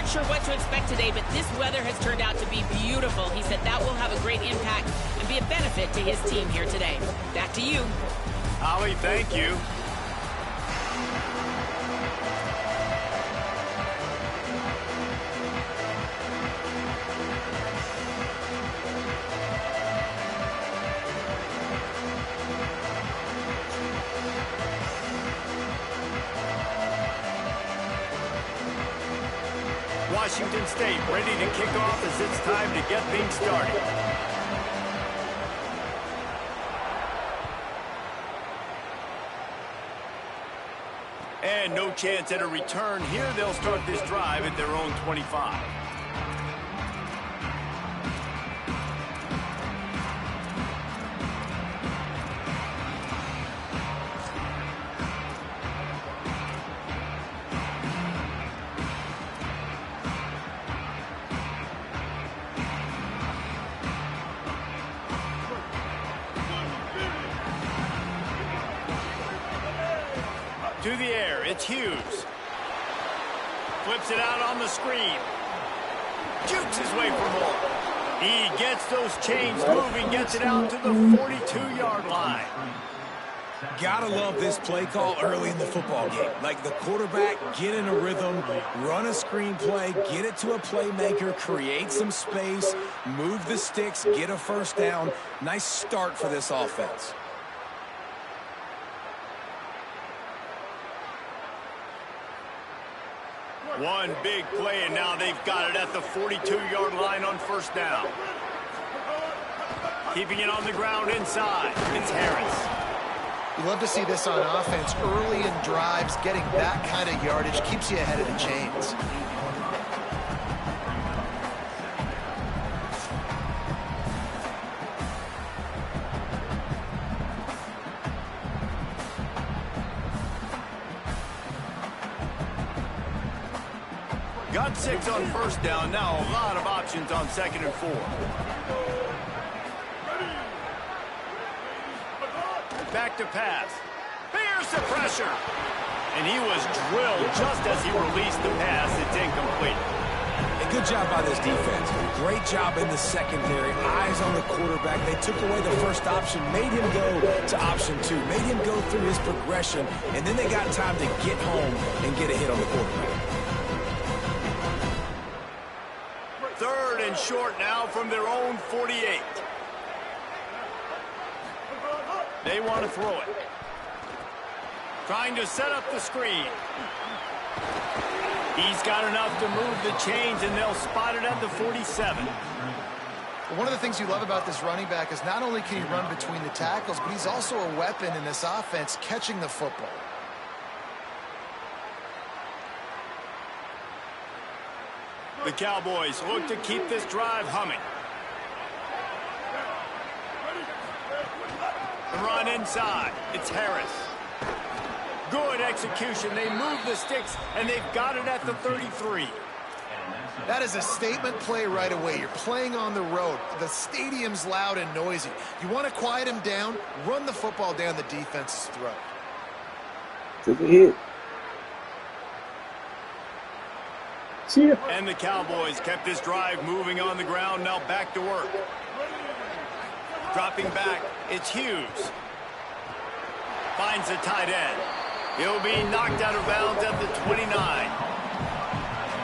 not sure what to expect today, but this weather has turned out to be beautiful. He said that will have a great impact and be a benefit to his team here today. Back to you. Holly, thank you. Washington State ready to kick off as it's time to get things started. And no chance at a return here. They'll start this drive at their own 25. To the air, it's Hughes. Flips it out on the screen. Jukes his way for more. He gets those chains moving, gets it out to the 42-yard line. Gotta love this play call early in the football game. Like the quarterback, get in a rhythm, run a screen play, get it to a playmaker, create some space, move the sticks, get a first down. Nice start for this offense. One big play, and now they've got it at the 42-yard line on first down. Keeping it on the ground inside. It's Harris. You love to see this on offense. Early in drives, getting that kind of yardage keeps you ahead of the chains. Got 6 on first down. Now a lot of options on 2nd and 4. Back to pass. Here's the pressure. And he was drilled just as he released the pass. It's incomplete. A good job by this defense. Great job in the secondary. Eyes on the quarterback. They took away the first option, made him go to option 2, made him go through his progression, and then they got time to get home and get a hit on the quarterback. Third and short now from their own 48. They want to throw it. Trying to set up the screen. He's got enough to move the chains, and they'll spot it at the 47. One of the things you love about this running back is not only can he run between the tackles, but he's also a weapon in this offense catching the football. The Cowboys look to keep this drive humming. The run inside. It's Harris. Good execution. They move the sticks, and they've got it at the 33. That is a statement play right away. You're playing on the road. The stadium's loud and noisy. You want to quiet him down, run the football down the defense's throat. Took a hit. See ya. And the Cowboys kept this drive moving on the ground. Now back to work. Dropping back, it's Hughes. Finds the tight end. He'll be knocked out of bounds at the 29.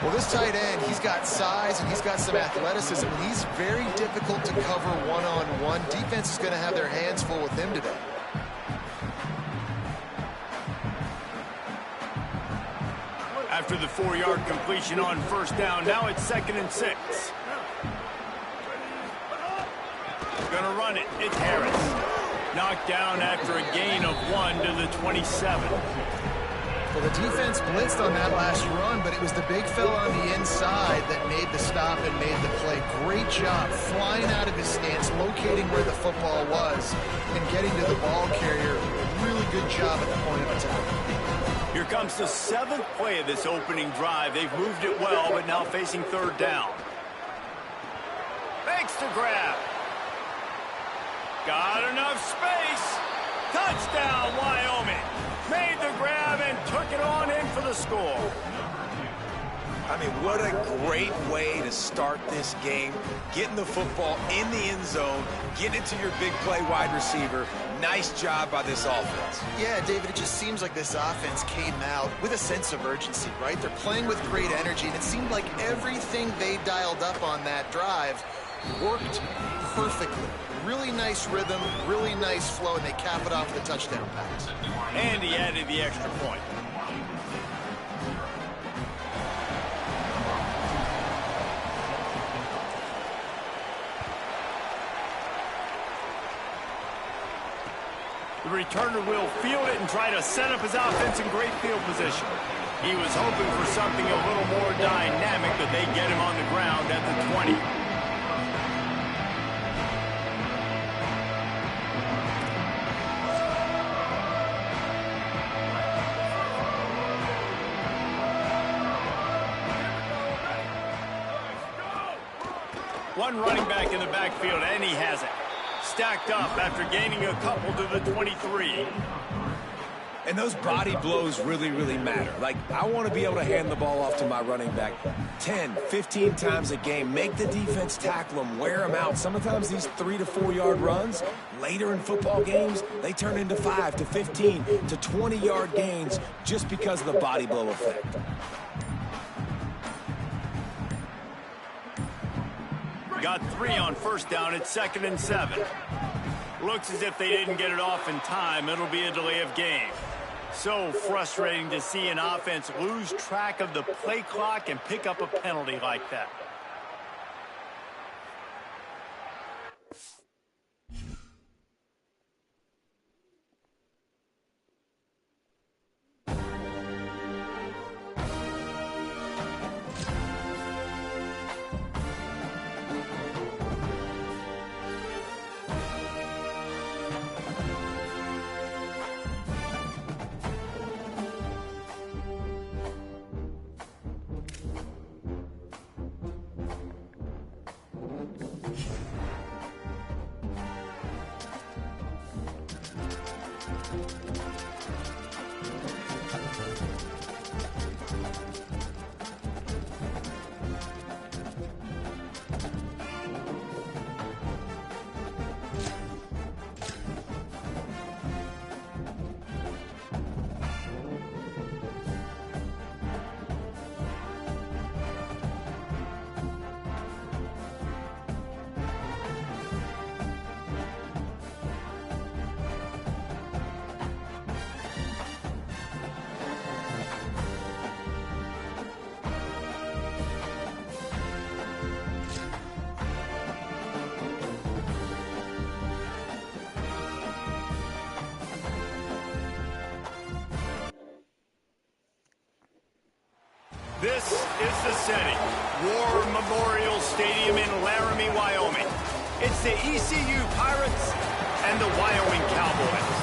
Well, this tight end, he's got size and he's got some athleticism. And he's very difficult to cover one-on-one. Defense is going to have their hands full with him today. After the 4-yard completion on first down, now it's 2nd and 6. Gonna run it. It's Harris. Knocked down after a gain of 1 to the 27. Well, the defense blitzed on that last run, but it was the big fella on the inside that made the stop and made the play. Great job flying out of his stance, locating where the football was, and getting to the ball carrier. Really good job at the point of attack. Here comes the 7th play of this opening drive. They've moved it well, but now facing third down. Makes the grab. Got enough space. Touchdown, Wyoming. Made the grab and took it on in for the score. I mean, what a great way to start this game. Getting the football in the end zone, getting it to your big play wide receiver. Nice job by this offense. Yeah, David, it just seems like this offense came out with a sense of urgency, right? They're playing with great energy, and it seemed like everything they dialed up on that drive worked perfectly. Really nice rhythm, really nice flow, and they cap it off with a touchdown pass. And he added the extra point. The returner will field it and try to set up his offense in great field position. He was hoping for something a little more dynamic, but they get him on the ground at the 20. One running back in the backfield, and he has it. Stacked up after gaining a couple to the 23. And those body blows really, really matter. Like, I want to be able to hand the ball off to my running back 10, 15 times a game. Make the defense tackle them, wear them out. Sometimes these 3 to 4 yard runs, later in football games, they turn into 5 to 15 to 20 yard gains just because of the body blow effect. Got 3 on first down. It's 2nd and 7. Looks as if they didn't get it off in time. It'll be a delay of game. So frustrating to see an offense lose track of the play clock and pick up a penalty like that. This is the setting. War Memorial Stadium in Laramie, Wyoming. It's the ECU Pirates and the Wyoming Cowboys.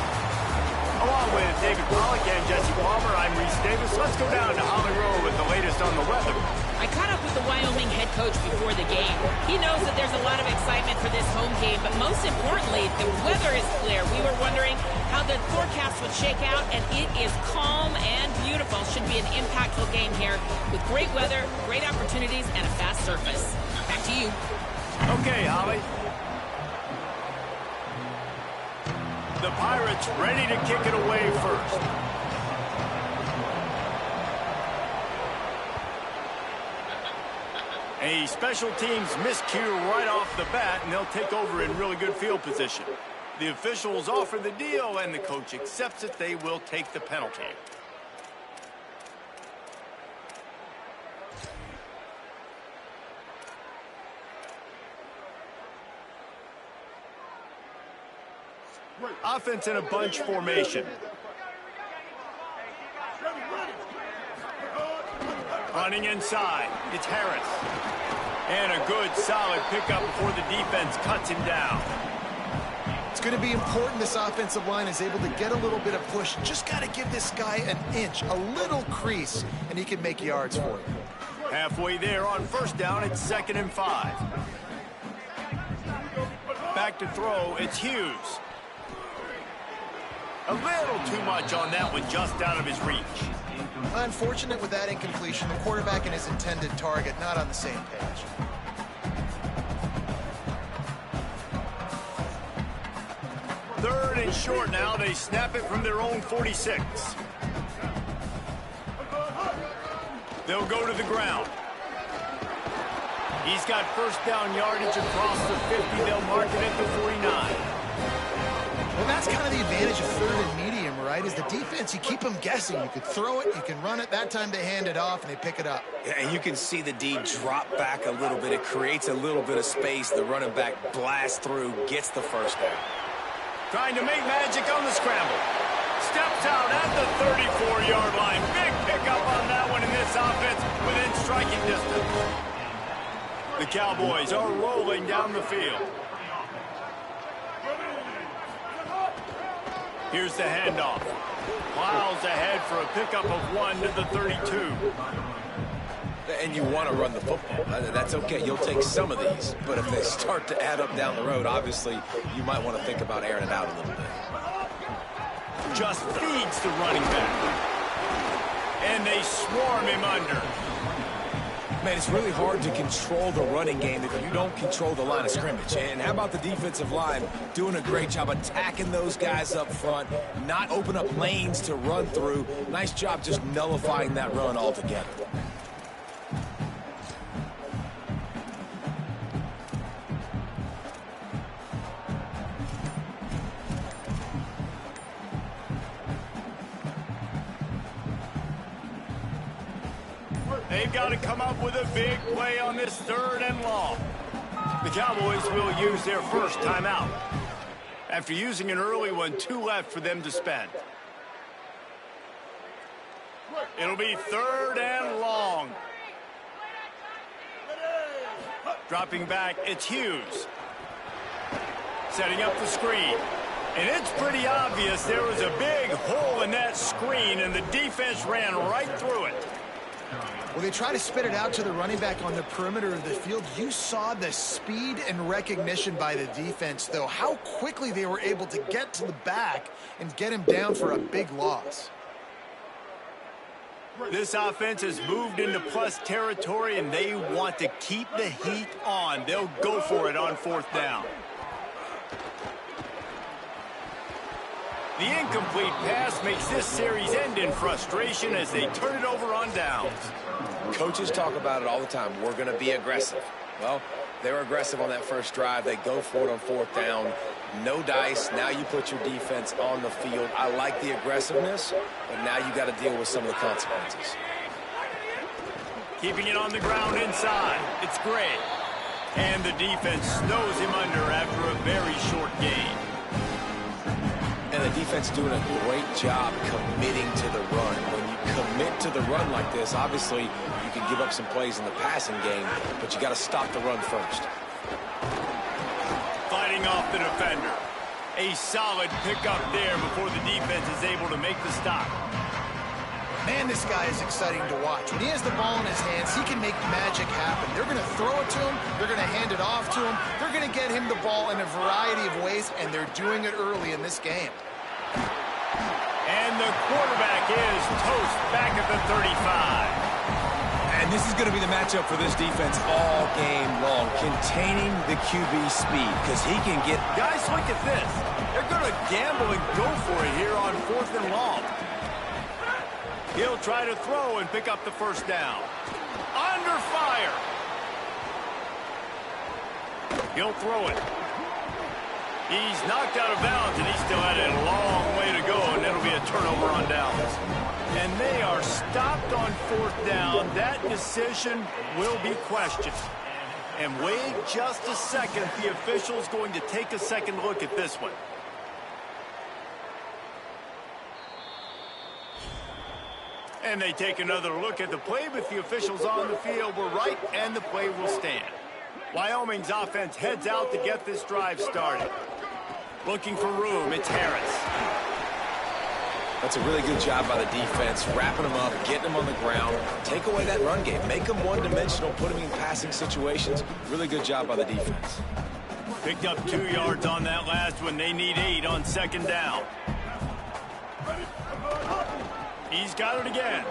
Along with David Pollack and Jesse Palmer, I'm Reese Davis. Let's go down to Holly Rowe with the latest on the weather. I caught up with the Wyoming head coach before the game. He knows that there's a lot of excitement for this home game, but most importantly, the weather is clear. We were wondering how the forecast would shake out, and it is calm and beautiful. Should be an impactful game here with great weather, great opportunities, and a fast surface. Back to you. Okay, Holly. The Pirates ready to kick it away first. A special teams miscue right off the bat, and they'll take over in really good field position. The officials offer the deal, and the coach accepts it. They will take the penalty. Offense in a bunch formation. Running inside, it's Harris. And a good, solid pickup before the defense cuts him down. It's going to be important this offensive line is able to get a little bit of push. Just got to give this guy an inch, a little crease, and he can make yards for you. Halfway there on first down, it's 2nd and 5. Back to throw, it's Hughes. A little too much on that one, just out of his reach. Unfortunate with that incompletion, the quarterback and his intended target not on the same page. Third and short now. They snap it from their own 46. They'll go to the ground. He's got first down yardage across the 50. They'll mark it at the 49. Well, that's kind of the advantage of third and medium, right? Is the defense, you keep them guessing. You could throw it, you can run it. That time they hand it off and they pick it up. Yeah, and you can see the D drop back a little bit. It creates a little bit of space. The running back blasts through, gets the first down. Trying to make magic on the scramble. Steps out at the 34-yard line. Big pickup on that one in this offense within striking distance. The Cowboys are rolling down the field. Here's the handoff. Miles ahead for a pickup of 1 to the 32. And you want to run the football. That's okay. You'll take some of these. But if they start to add up down the road, obviously, you might want to think about airing it out a little bit. Just feeds the running back. And they swarm him under. Man, it's really hard to control the running game if you don't control the line of scrimmage. And how about the defensive line doing a great job attacking those guys up front, not open up lanes to run through. Nice job just nullifying that run altogether. They've got to come up with a big play on this third and long. The Cowboys will use their first timeout. After using an early one, 2 left for them to spend. It'll be third and long. Dropping back, it's Hughes. Setting up the screen. And it's pretty obvious there was a big hole in that screen, and the defense ran right through it. Well, they try to spit it out to the running back on the perimeter of the field. You saw the speed and recognition by the defense, though, how quickly they were able to get to the back and get him down for a big loss. This offense has moved into plus territory, and they want to keep the heat on. They'll go for it on fourth down. The incomplete pass makes this series end in frustration as they turn it over on downs. Coaches talk about it all the time. We're going to be aggressive. Well, they were aggressive on that first drive. They go for it on fourth down. No dice. Now you put your defense on the field. I like the aggressiveness, but now you got to deal with some of the consequences. Keeping it on the ground inside. It's Gray. And the defense snows him under after a very short game. And the defense doing a great job committing to the run. When you commit to the run like this, obviously you can give up some plays in the passing game, but you got to stop the run first. Fighting off the defender. A solid pickup there before the defense is able to make the stop. Man, this guy is exciting to watch. When he has the ball in his hands, he can make magic happen. They're going to throw it to him. They're going to hand it off to him. They're going to get him the ball in a variety of ways, and they're doing it early in this game. And the quarterback is toast back at the 35. And this is going to be the matchup for this defense all game long, containing the QB speed, because he can get... Guys, look at this. They're going to gamble and go for it here on fourth and long. He'll try to throw and pick up the first down. Under fire. He'll throw it. He's knocked out of bounds, and he still had a long way to go, and it'll be a turnover on downs. And they are stopped on fourth down. That decision will be questioned. And wait just a second. The official's going to take a second look at this one. And they take another look at the play, but the officials on the field were right, and the play will stand. Wyoming's offense heads out to get this drive started. Looking for room, it's Harris. That's a really good job by the defense, wrapping them up, getting them on the ground. Take away that run game. Make them one-dimensional, put them in passing situations. Really good job by the defense. Picked up 2 yards on that last one. They need 8 on second down. He's got it again.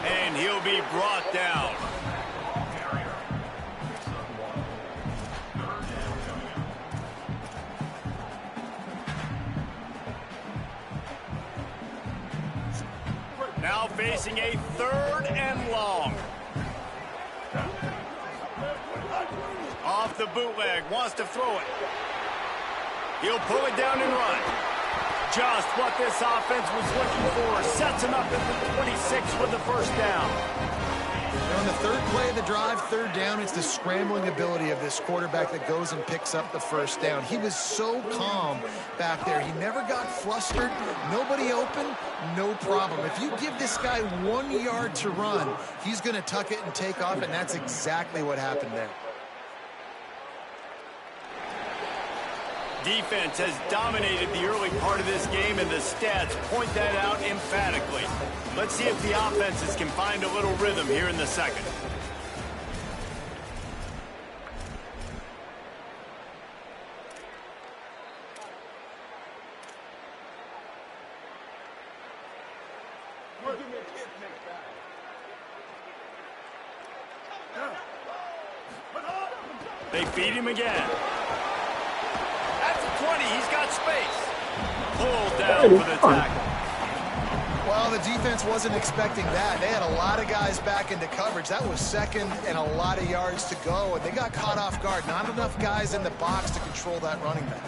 And he'll be brought down. Now facing a 3rd and long. Off the bootleg, wants to throw it. He'll pull it down and run. Just what this offense was looking for. Sets him up at the 26 for the first down. On the 3rd play of the drive, 3rd down, it's the scrambling ability of this quarterback that goes and picks up the first down. He was so calm back there. He never got flustered. Nobody open, no problem. If you give this guy 1 yard to run, he's going to tuck it and take off, and that's exactly what happened there. Defense has dominated the early part of this game, and the stats point that out emphatically. Let's see if the offenses can find a little rhythm here in the second. They feed him again. At the 20, he's got space. Pulled down for the tackle. Well, the defense wasn't expecting that. They had a lot of guys back into coverage. That was 2nd and a lot of yards to go, and they got caught off guard. Not enough guys in the box to control that running back.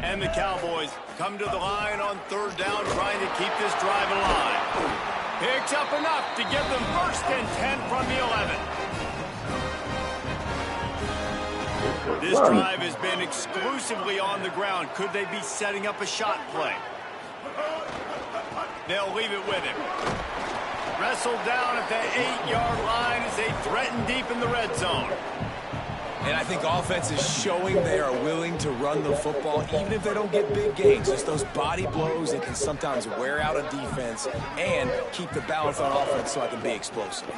And the Cowboys come to the line on 3rd down, trying to keep this drive alive. Picks up enough to give them 1st and 10 from the 11. This drive has been exclusively on the ground. Could they be setting up a shot play? They'll leave it with him. Wrestled down at the 8-yard line as they threaten deep in the red zone. And I think offense is showing they are willing to run the football, even if they don't get big gains. Just those body blows that can sometimes wear out a defense and keep the balance on offense so I can be explosive.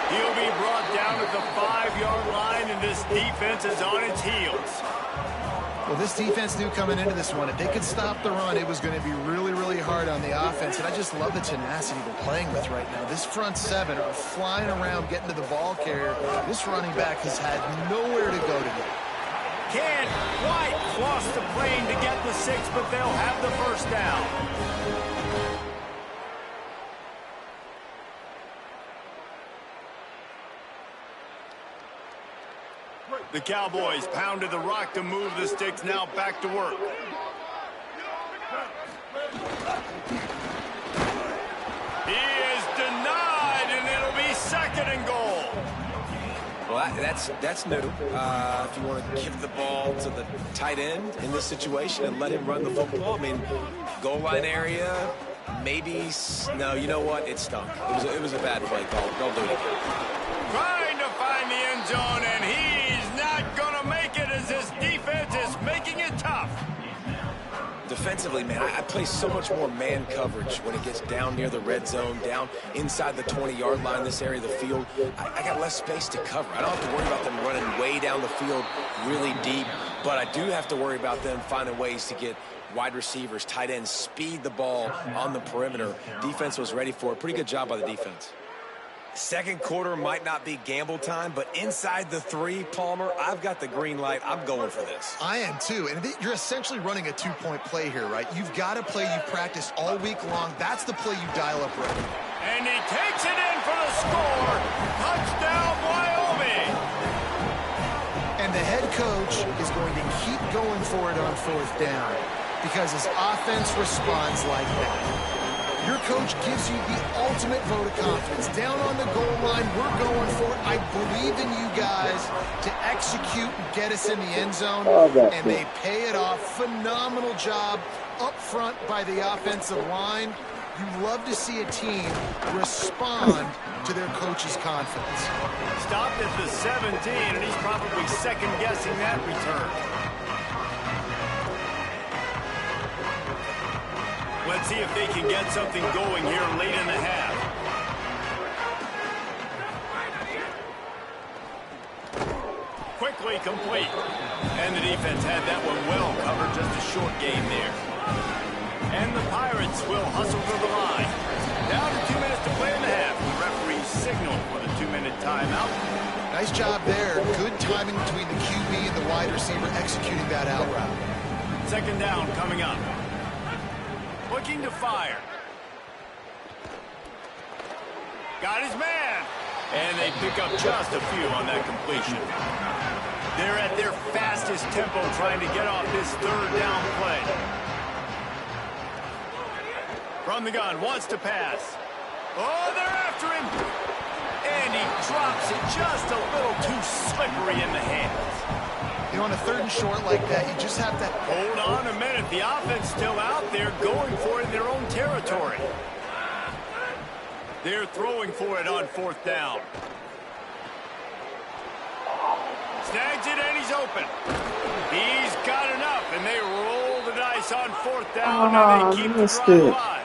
He'll be brought down at the 5-yard line, and this defense is on its heels. Well, this defense knew coming into this one, if they could stop the run, it was going to be really, really hard on the offense. And I just love the tenacity they're playing with right now. This front 7 are flying around, getting to the ball carrier. This running back has had nowhere to go today. Can't quite cross the plane to get the 6, but they'll have the first down. The Cowboys pounded the rock to move the sticks, now back to work. He is denied, and it'll be 2nd and goal. Well, that's new. If you want to give the ball to the tight end in this situation and let him run the football, I mean, goal line area, maybe. No, you know what? It stunk. It was a bad play call. Don't do it again. Trying to find the end zone, and he's not going to make it as this defense is making it tough. Defensively, man, I play so much more man coverage when it gets down near the red zone, down inside the 20-yard line, this area of the field. I got less space to cover. I don't have to worry about them running way down the field really deep, but I do have to worry about them finding ways to get wide receivers, tight ends, speed the ball on the perimeter. Defense was ready for it. Pretty good job by the defense. Second quarter might not be gamble time, but inside the 3, Palmer, I've got the green light. I'm going for this. I am too. And you're essentially running a 2-point play here, right? You've got a play you practiced all week long. That's the play you dial up right now. And he takes it in for the score. Touchdown, Wyoming. And the head coach is going to keep going for it on 4th down because his offense responds like that. Your coach gives you the ultimate vote of confidence. Down on the goal line, we're going for it. I believe in you guys to execute and get us in the end zone, and they pay it off. Phenomenal job up front by the offensive line. You love to see a team respond to their coach's confidence. Stopped at the 17, and he's probably second-guessing that return. Let's see if they can get something going here late in the half. Quickly complete. And the defense had that one well covered, just a short game there. And the Pirates will hustle to the line. Down to 2 minutes to play in the half. The referee signaled for the 2-minute timeout. Nice job there. Good timing between the QB and the wide receiver executing that out route. Second down coming up. Looking to fire. Got his man. And they pick up just a few on that completion. They're at their fastest tempo trying to get off this third down play. From the gun, wants to pass. Oh, they're after him. And he drops it just a little too slippery in the hands. You know, on a third and short like that, you just have to... Hold on a minute. The offense still out there going for it in their own territory. They're throwing for it on fourth down. Snags it and he's open. He's got enough and they roll the dice on fourth down and they keep the drive alive.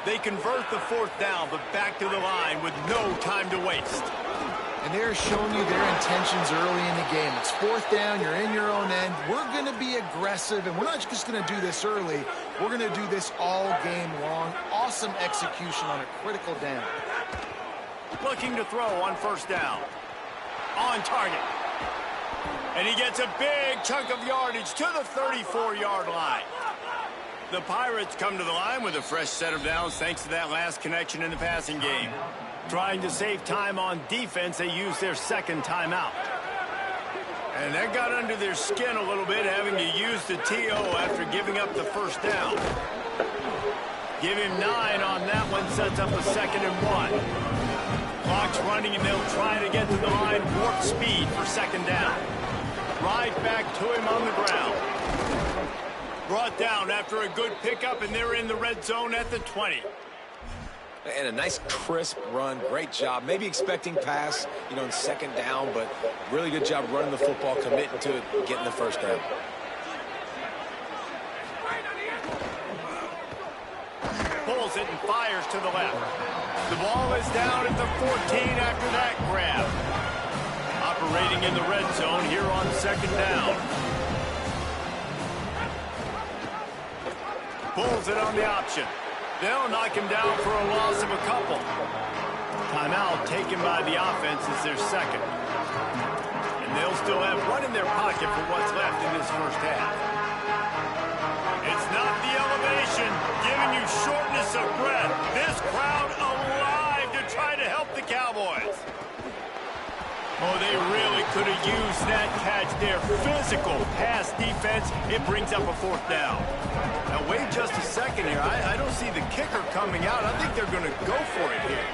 They convert the fourth down, but back to the line with no time to waste. And they're showing you their intentions early in the game. It's fourth down, you're in your own end. We're going to be aggressive, and we're not just going to do this early. We're going to do this all game long. Awesome execution on a critical down. Looking to throw on first down. On target. And he gets a big chunk of yardage to the 34-yard line. The Pirates come to the line with a fresh set of downs thanks to that last connection in the passing game. Trying to save time on defense, they use their second timeout. And that got under their skin a little bit, having to use the TO after giving up the first down. Give him 9 on that one, sets up a 2nd and 1. Clock's running, and they'll try to get to the line warp speed for second down. Right back to him on the ground. Brought down after a good pickup, and they're in the red zone at the 20. And a nice crisp run. Great job. Maybe expecting pass, you know, in second down, but really good job running the football, committing to it, getting the first down. Pulls it and fires to the left. The ball is down at the 14 after that grab. Operating in the red zone here on second down. Pulls it on the option. They'll knock him down for a loss of a couple. Timeout taken by the offense is their second. And they'll still have one in their pocket for what's left in this first half. It's not the elevation giving you shortness of breath. This crowd alive to try to help the Cowboys. Oh, they really could have used that catch there. Physical pass defense. It brings up a fourth down. Now, wait just a second here. I don't see the kicker coming out. I think they're going to go for it here.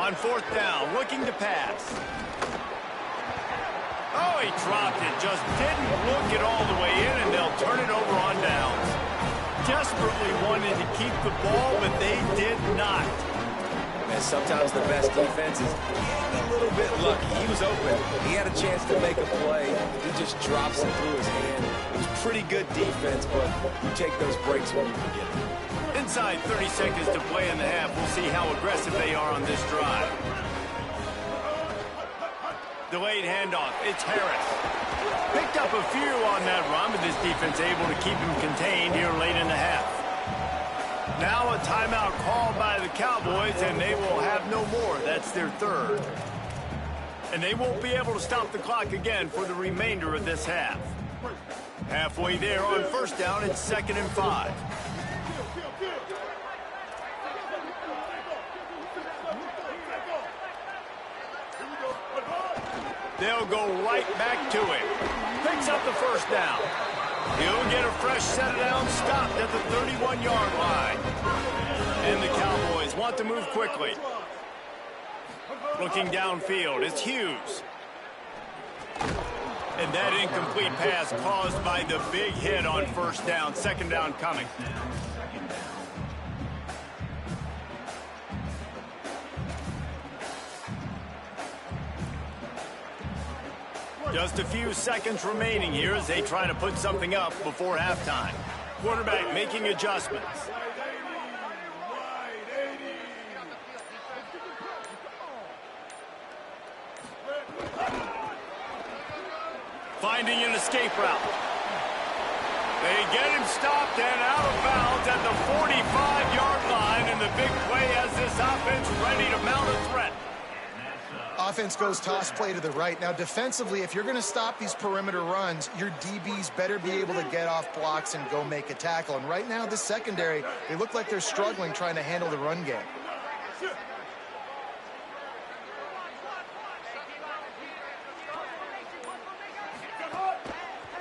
On fourth down, looking to pass. Oh, he dropped it. Just didn't look it all the way in, and they'll turn it over on downs. Desperately wanted to keep the ball, but they did not. And sometimes the best defense is getting a little bit lucky. He was open. He had a chance to make a play. He just drops it through his hand. It was pretty good defense, but you take those breaks when you can get them. Inside 30 seconds to play in the half. We'll see how aggressive they are on this drive. Delayed handoff. It's Harris. Picked up a few on that run, but this defense able to keep him contained here late in the half. Now a timeout called by the Cowboys, and they will have no more. That's their third. And they won't be able to stop the clock again for the remainder of this half. Halfway there on first down, it's 2nd and 5. They'll go right back to him. Picks up the first down. He'll get a fresh set of downs, stopped at the 31-yard line. And the Cowboys want to move quickly. Looking downfield, it's Hughes. And that incomplete pass caused by the big hit on first down. Second down coming. Just a few seconds remaining here as they try to put something up before halftime. Quarterback making adjustments. Finding an escape route. They get him stopped and out of bounds at the 45-yard line, and the big play has this offense ready to mount a threat. Offense goes toss play to the right. Now, defensively, if you're going to stop these perimeter runs, your DBs better be able to get off blocks and go make a tackle. And right now, this secondary, they look like they're struggling trying to handle the run game.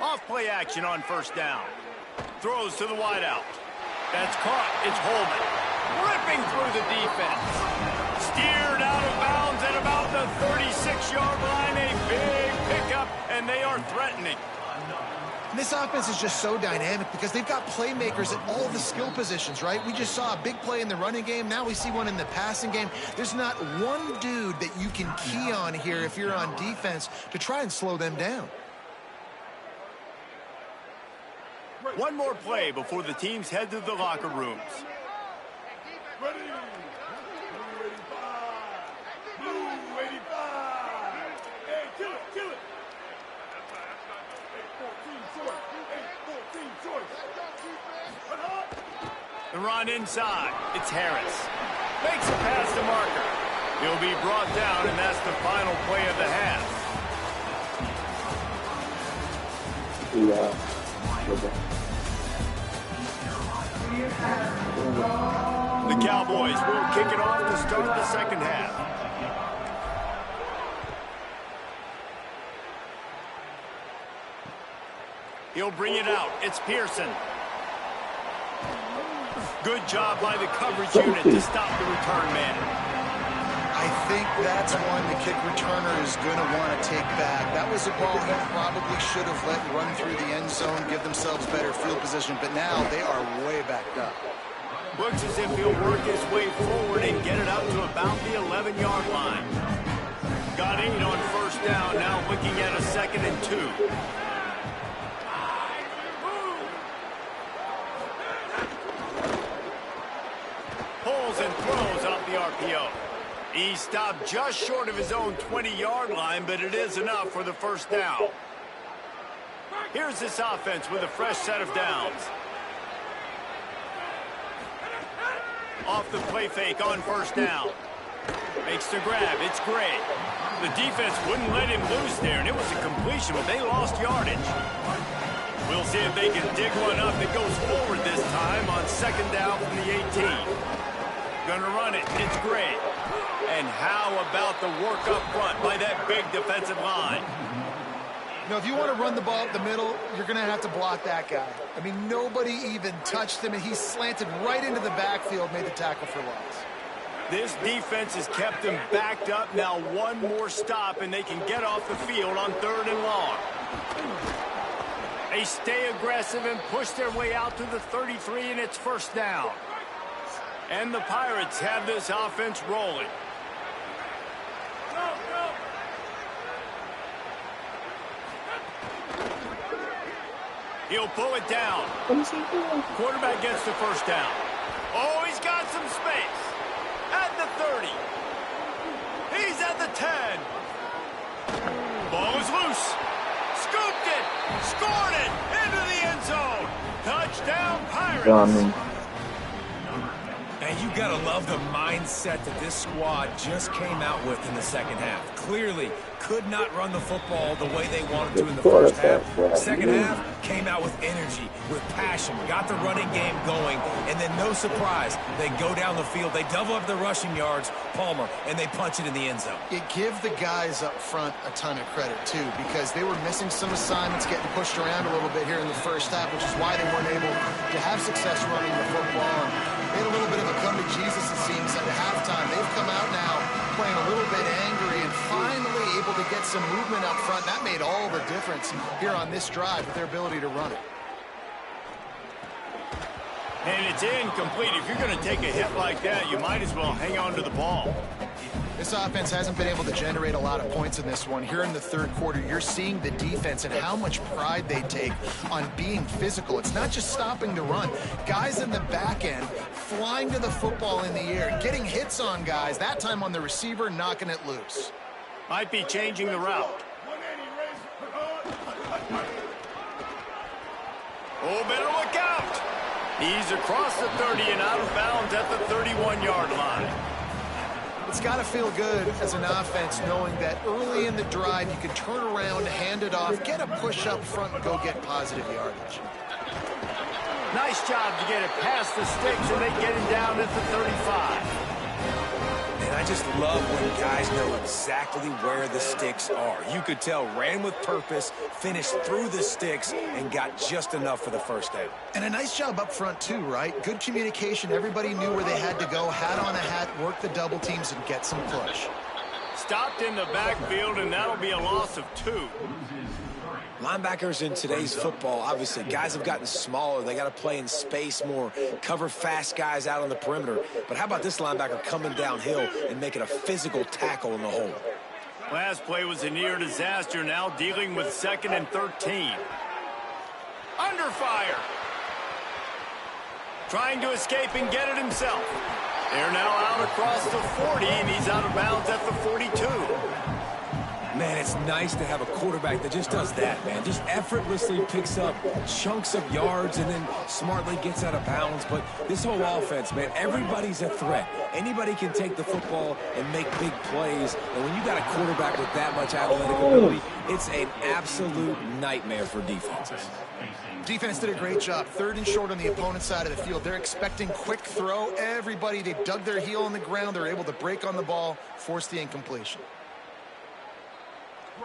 Off-play action on first down. Throws to the wideout. That's caught. It's Holman. Ripping through the defense. Steered out of bounds at about the 36-yard line. A big pickup, and they are threatening. This offense is just so dynamic because they've got playmakers at all the skill positions, right? We just saw a big play in the running game. Now we see one in the passing game. There's not one dude that you can key on here if you're on defense to try and slow them down. One more play before the teams head to the locker rooms. Ready. Blue 85. Hey, kill it. 8-14 choice. The run inside. It's Harris. Makes a pass to Marker. He'll be brought down, and that's the final play of the half. The Cowboys will kick it off to start the second half. He'll bring it out. It's Pearson. Good job by the coverage unit to stop the return man. I think that's one the kick returner is going to want to take back. That was a ball he probably should have let run through the end zone, give themselves better field position, but now they are way backed up. Looks as if he'll work his way forward and get it up to about the 11-yard line. Got 8 on first down, now looking at a 2nd and 2. Pulls and throws off the RPO. He stopped just short of his own 20-yard line, but it is enough for the first down. Here's this offense with a fresh set of downs. Off the play fake on first down. Makes the grab. It's Gray. The defense wouldn't let him loose there, and it was a completion, but they lost yardage. We'll see if they can dig one up that goes forward this time on 2nd down from the 18. Gonna run it. It's Gray. And how about the work up front by that big defensive line? You know, if you want to run the ball up the middle, you're going to have to block that guy. I mean, nobody even touched him, and he slanted right into the backfield, made the tackle for loss. This defense has kept them backed up. Now one more stop, and they can get off the field on 3rd and long. They stay aggressive and push their way out to the 33, and it's first down. And the Pirates have this offense rolling. He'll pull it down. Quarterback gets the first down. Oh, he's got some space. At the 30. He's at the 10. Ball is loose. Scooped it. Scored it. Into the end zone. Touchdown, Pirates. And you gotta love the mindset that this squad just came out with in the second half. Clearly could not run the football the way they wanted to in the first half. Second half came out with energy, with passion, got the running game going, and then no surprise, they go down the field, they double up their rushing yards, Palmer, and they punch it in the end zone. It give the guys up front a ton of credit, too, because they were missing some assignments, getting pushed around a little bit here in the first half, which is why they weren't able to have success running the football. They had a little bit of a come to Jesus, it seems, at halftime. They've come out now playing a little bit angry and finally able to get some movement up front. That made all the difference here on this drive with their ability to run it. And it's incomplete. If you're going to take a hit like that, you might as well hang on to the ball. This offense hasn't been able to generate a lot of points in this one. Here in the third quarter, you're seeing the defense and how much pride they take on being physical. It's not just stopping the run. Guys in the back end flying to the football in the air, getting hits on guys, that time on the receiver, knocking it loose. Might be changing the route. Oh, better look out. He's across the 30 and out of bounds at the 31-yard line. It's got to feel good as an offense knowing that early in the drive you can turn around, hand it off, get a push up front, and go get positive yardage. Nice job to get it past the sticks, and they get him down at the 35. And I just love when guys know exactly where the sticks are. You could tell ran with purpose, finished through the sticks, and got just enough for the first down. And a nice job up front too, right? Good communication. Everybody knew where they had to go, hat on a hat, work the double teams, and get some push. Stopped in the backfield, and that'll be a loss of 2. Linebackers in today's football, obviously, guys have gotten smaller. They got to play in space more, cover fast guys out on the perimeter. But how about this linebacker coming downhill and making a physical tackle in the hole? Last play was a near disaster, now dealing with 2nd and 13. Under fire. Trying to escape and get it himself. They're now out across the 40, and he's out of bounds at the 42. Man, it's nice to have a quarterback that just does that, man. Just effortlessly picks up chunks of yards and then smartly gets out of bounds. But this whole offense, man, everybody's a threat. Anybody can take the football and make big plays. And when you got a quarterback with that much athletic ability, it's an absolute nightmare for defenses. Defense did a great job. 3rd and short on the opponent's side of the field. They're expecting quick throw. Everybody, they dug their heel on the ground. They're able to break on the ball, force the incompletion.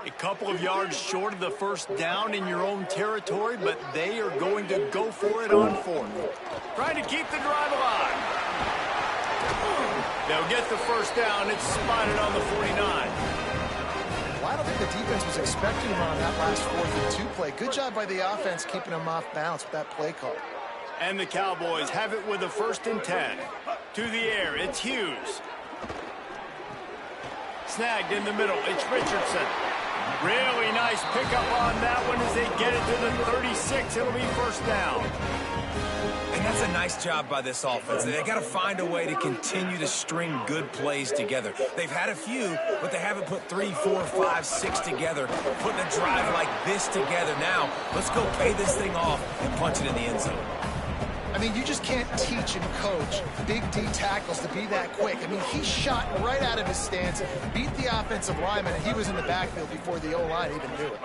A couple of yards short of the first down in your own territory, but they are going to go for it on 4th. Trying to keep the drive alive. They'll get the first down. It's spotted on the 49. Well, I don't think the defense was expecting him on that last 4th and 2 play. Good job by the offense keeping him off balance with that play call. And the Cowboys have it with a 1st and 10. To the air, it's Hughes. Snagged in the middle, it's Richardson. Really nice pickup on that one as they get it to the 36. It'll be first down. And that's a nice job by this offense. They got to find a way to continue to string good plays together. They've had a few, but they haven't put 3, 4, 5, 6 together. Putting a drive like this together. Now, let's go pay this thing off and punch it in the end zone. I mean, you just can't teach and coach big D tackles to be that quick. I mean, he shot right out of his stance, beat the offensive lineman, and he was in the backfield before the O-line even knew it.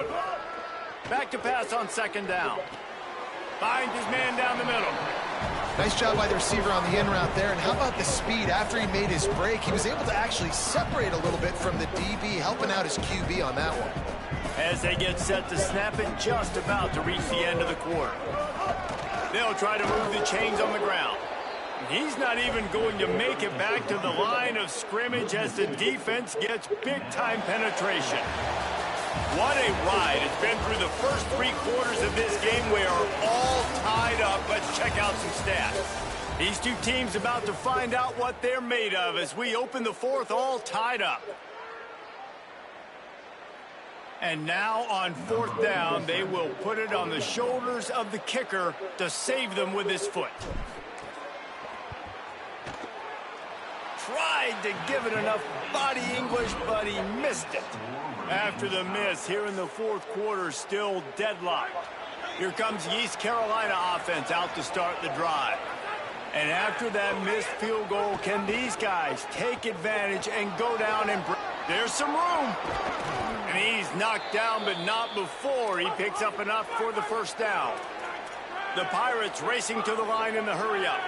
Back to pass on 2nd down. Finds his man down the middle. Nice job by the receiver on the in route there. And how about the speed? After he made his break, he was able to actually separate a little bit from the DB, helping out his QB on that one. As they get set to snap it, just about to reach the end of the quarter. They'll try to move the chains on the ground. He's not even going to make it back to the line of scrimmage as the defense gets big-time penetration. What a ride. It's been through the first 3 quarters of this game. We are all tied up. Let's check out some stats. These two teams about to find out what they're made of as we open the 4th all tied up. And now on 4th down, they will put it on the shoulders of the kicker to save them with his foot. Tried to give it enough body English, but he missed it. After the miss, here in the 4th quarter, still deadlocked. Here comes the East Carolina offense out to start the drive. And after that missed field goal, can these guys take advantage and go down and break? There's some room. And he's knocked down, but not before he picks up enough for the first down. The Pirates racing to the line in the hurry-up.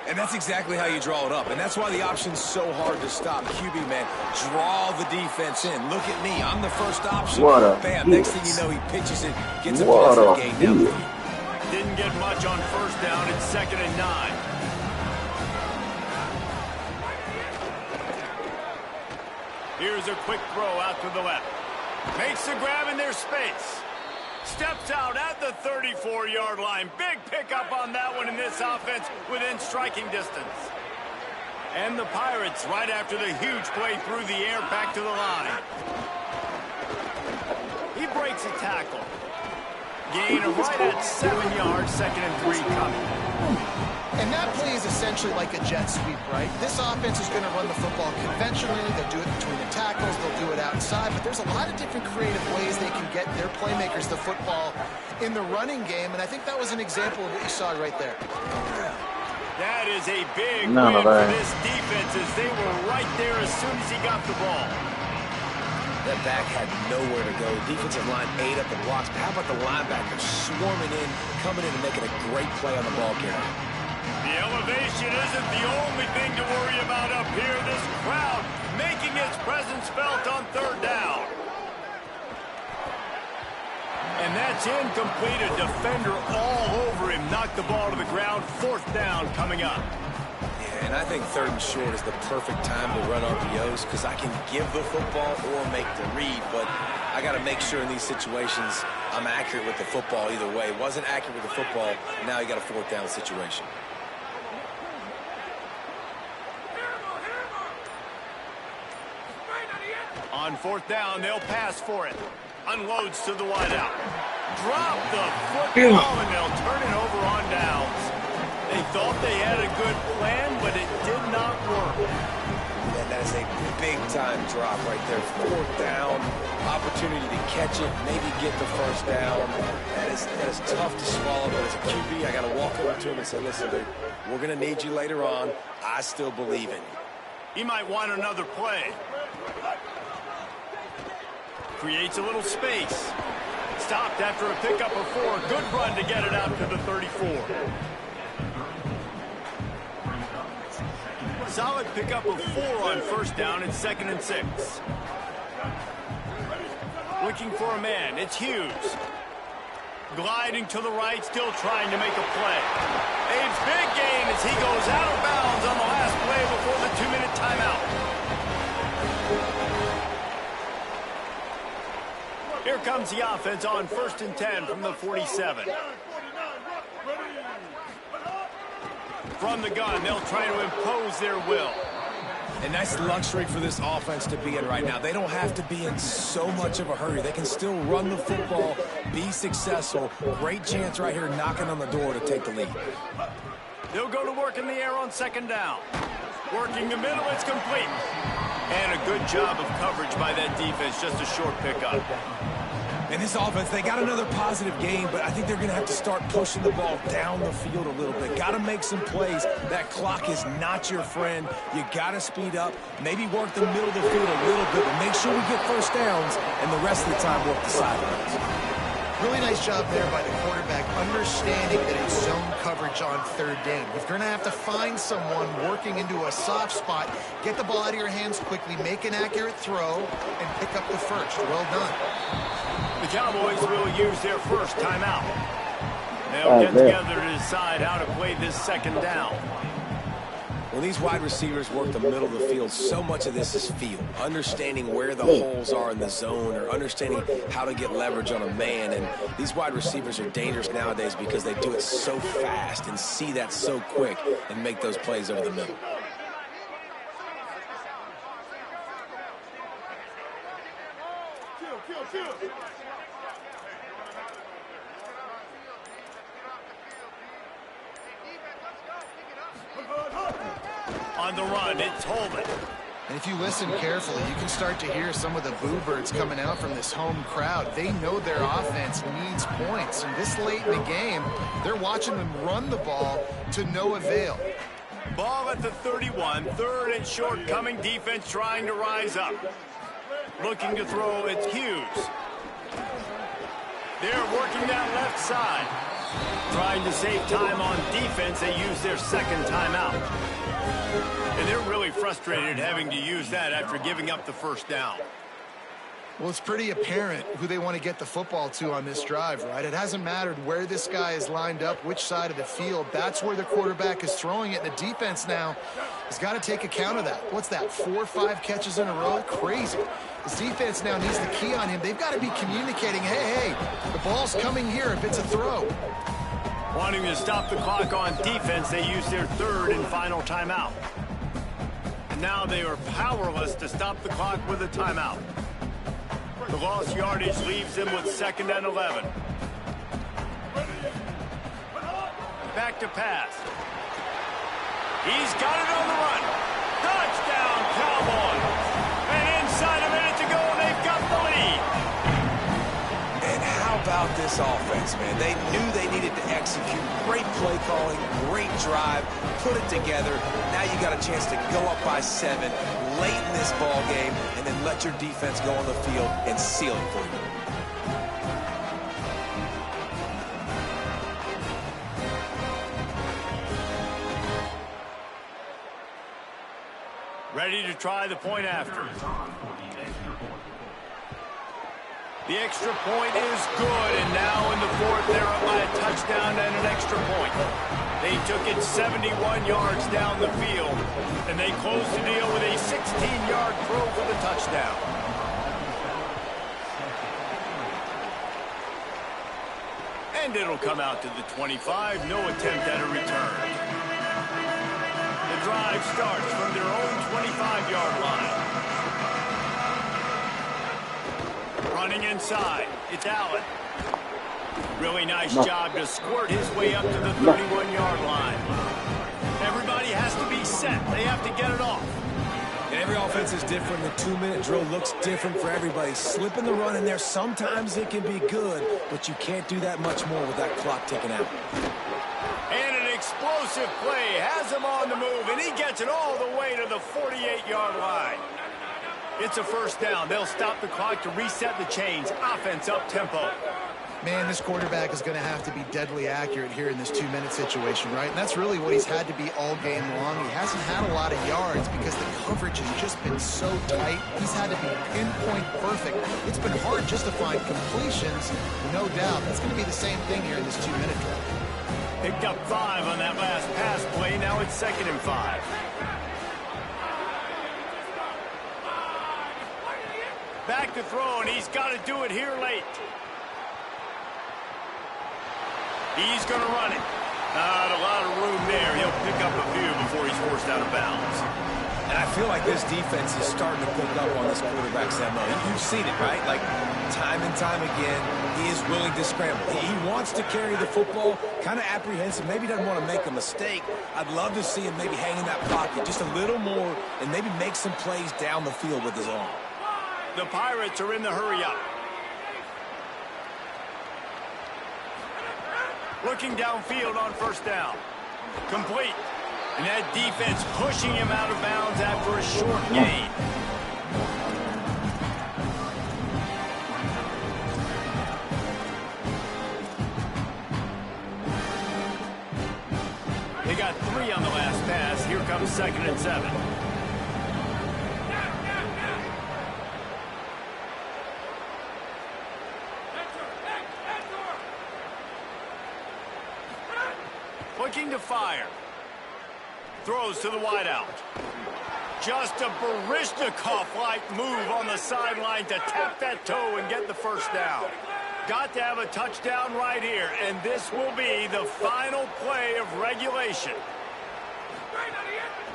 And that's exactly how you draw it up. And that's why the option's so hard to stop. QB, man, draw the defense in. Look at me. I'm the first option. Bam, next thing you know, he pitches it, gets a positive gain down the field. Didn't get much on first down. It's 2nd and 9. Here's a quick throw out to the left. Makes the grab in their space. Steps out at the 34-yard line. Big pickup on that one in this offense within striking distance. And the Pirates, right after the huge play through the air, back to the line. He breaks a tackle. Gain right at 7 yards, 2nd and 3 coming. And that play is essentially like a jet sweep, right? This offense is going to run the football conventionally. They'll do it between the tackles. They'll do it outside. But there's a lot of different creative ways they can get their playmakers the football in the running game. And I think that was an example of what you saw right there. That is a big win for this defense as they were right there as soon as he got the ball. That back had nowhere to go. Defensive line ate up the blocks. How about the linebackers swarming in, coming in and making a great play on the ball carrier? The elevation isn't the only thing to worry about up here. This crowd making its presence felt on third down. And that's incomplete. A defender all over him. Knocked the ball to the ground. Fourth down coming up. Yeah, and I think third and short is the perfect time to run RPOs because I can give the football or make the read, but I got to make sure in these situations I'm accurate with the football either way. Wasn't accurate with the football. Now you got a fourth down situation. On fourth down, they'll pass for it. Unloads to the wideout. Drop the football, and they'll turn it over on downs. They thought they had a good plan, but it did not work. And that's a big-time drop right there. Fourth down, opportunity to catch it, maybe get the first down. That is tough to swallow, but as a QB, I got to walk over to him and say, listen, dude, we're going to need you later on. I still believe in you. He might want another play. Creates a little space. Stopped after a pickup of 4. Good run to get it out to the 34. Solid pickup of 4 on first down and 2nd and 6. Looking for a man. It's Hughes. Gliding to the right, still trying to make a play. A big gain as he goes out of bounds on the last play before the 2-minute timeout. Here comes the offense on 1st and 10 from the 47. From the gun, they'll try to impose their will. And that's luxury for this offense to be in right now. They don't have to be in so much of a hurry. They can still run the football, be successful. Great chance right here knocking on the door to take the lead. They'll go to work in the air on 2nd down. Working the middle, it's complete. And a good job of coverage by that defense, just a short pickup. And this offense, they got another positive game, but I think they're going to have to start pushing the ball down the field a little bit. Got to make some plays. That clock is not your friend. You got to speed up, maybe work the middle of the field a little bit, but make sure we get first downs, and the rest of the time work the sidelines. Really nice job there by the quarterback, understanding that it's zone coverage on third down. You're going to have to find someone working into a soft spot, get the ball out of your hands quickly, make an accurate throw, and pick up the first. Well done. The Cowboys will use their first timeout. They'll get together to decide how to play this 2nd down. When these wide receivers work the middle of the field, so much of this is feel. Understanding where the holes are in the zone or understanding how to get leverage on a man. And these wide receivers are dangerous nowadays because they do it so fast and see that so quick and make those plays over the middle. On the run, it's Holman. And if you listen carefully, you can start to hear some of the boo birds coming out from this home crowd. They know their offense needs points. And this late in the game, they're watching them run the ball to no avail. Ball at the 31, 3rd and short, coming defense trying to rise up. Looking to throw, it's Hughes. They're working that left side. Trying to save time on defense, they use their 2nd timeout. And they're really frustrated having to use that after giving up the first down. Well, it's pretty apparent who they want to get the football to on this drive, right? It hasn't mattered where this guy is lined up, which side of the field. That's where the quarterback is throwing it. The defense now has got to take account of that. What's that, 4 or 5 catches in a row? Crazy. This defense now needs the key on him. They've got to be communicating, hey, the ball's coming here if it's a throw. Wanting to stop the clock on defense, they use their 3rd and final timeout. And now they are powerless to stop the clock with a timeout. The lost yardage leaves them with 2nd and 11. Back to pass. He's got it on the run. Touchdown, Cowboys. And inside a minute to go, and they've got the lead. And how about this offense, man? They knew they needed to execute. Great play calling, great drive, put it together. Now you got a chance to go up by 7 late in this ball game, and then let your defense go on the field and seal it for you. Ready to try the point after. The extra point is good, and now in the fourth, they're up by a touchdown and an extra point. They took it 71 yards down the field, and they closed the deal with a 16-yard throw for the touchdown. And it'll come out to the 25, no attempt at a return. The drive starts from their own 25-yard line. Running inside, it's Allen. Really nice job to squirt his way up to the 31-yard line. Everybody has to be set. They have to get it off. And every offense is different. The 2-minute drill looks different for everybody. Slipping the run in there, sometimes it can be good, but you can't do that much more with that clock ticking out. And an explosive play has him on the move, and he gets it all the way to the 48-yard line. It's a first down. They'll stop the clock to reset the chains. Offense up-tempo. Man, this quarterback is going to have to be deadly accurate here in this 2-minute situation, right? And that's really what he's had to be all game long. He hasn't had a lot of yards because the coverage has just been so tight. He's had to be pinpoint perfect. It's been hard just to find completions, no doubt. That's going to be the same thing here in this 2-minute drill. Picked up 5 on that last pass play. Now it's 2nd and 5. Back to throw, and he's got to do it here late. He's going to run it. Not a lot of room there. He'll pick up a few before he's forced out of bounds. And I feel like this defense is starting to pick up on this quarterback's MO. You've seen it, right? Like, time and time again, he is willing to scramble. He wants to carry the football, kind of apprehensive, maybe doesn't want to make a mistake. I'd love to see him maybe hang in that pocket just a little more and maybe make some plays down the field with his arm. The Pirates are in the hurry-up. Looking downfield on first down. Complete. And that defense pushing him out of bounds after a short gain. They got 3 on the last pass. Here comes 2nd and 7. Looking to fire. Throws to the wideout. Just a Baryshnikov-like move on the sideline to tap that toe and get the first down. Got to have a touchdown right here, and this will be the final play of regulation.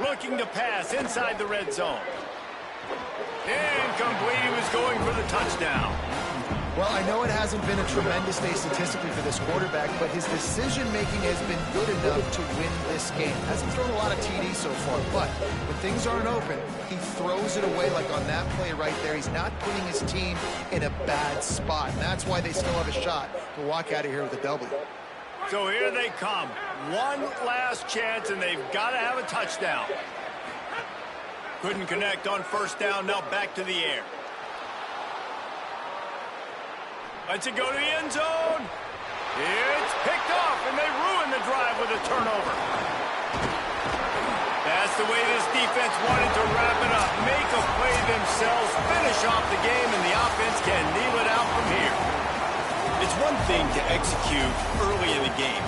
Looking to pass inside the red zone. Incomplete. He was going for the touchdown. Well, I know it hasn't been a tremendous day statistically for this quarterback, but his decision-making has been good enough to win this game. Hasn't thrown a lot of TDs so far, but when things aren't open, he throws it away like on that play right there. He's not putting his team in a bad spot, and that's why they still have a shot to walk out of here with a W. So here they come. One last chance, and they've got to have a touchdown. Couldn't connect on first down. Now back to the air. Let's it go to the end zone. It's picked off, and they ruin the drive with a turnover. That's the way this defense wanted to wrap it up. Make a play themselves, finish off the game, and the offense can kneel it out from here. It's one thing to execute early in the game.